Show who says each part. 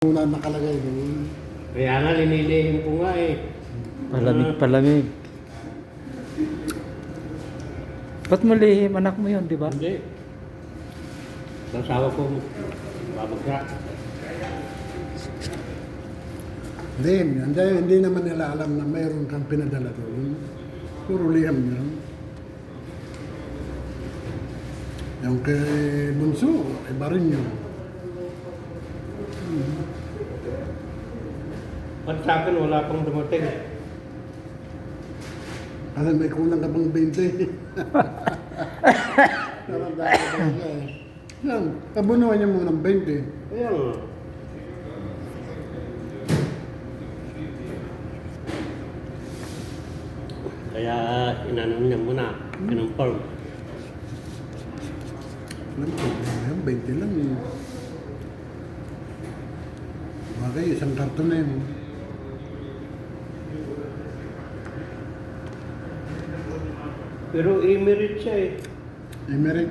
Speaker 1: Una nakalagay doon.
Speaker 2: Kaya nga, linilihim ko nga eh.
Speaker 3: Palamig. Ba't mo lihim? Anak mo yun, di ba?
Speaker 2: Hindi. Ang asawa ko, babagsak.
Speaker 1: Hindi naman nila alam na mayroon kang pinadala doon. Puro liham yan. Yung kay Bunso, iba rin yun.
Speaker 2: At sa akin, wala pang dumating.
Speaker 1: Kasi may kulang ka pang 20. Narandaan ka ba siya eh. Yan, abunuan niya muna ng 20.
Speaker 2: Ayan. Kaya inanon niya muna, kinonfirm.
Speaker 1: Alam ko, yan, 20 lang eh. Bagay, isang karton na yun.
Speaker 2: Pero emerit siya eh.
Speaker 1: Emerit.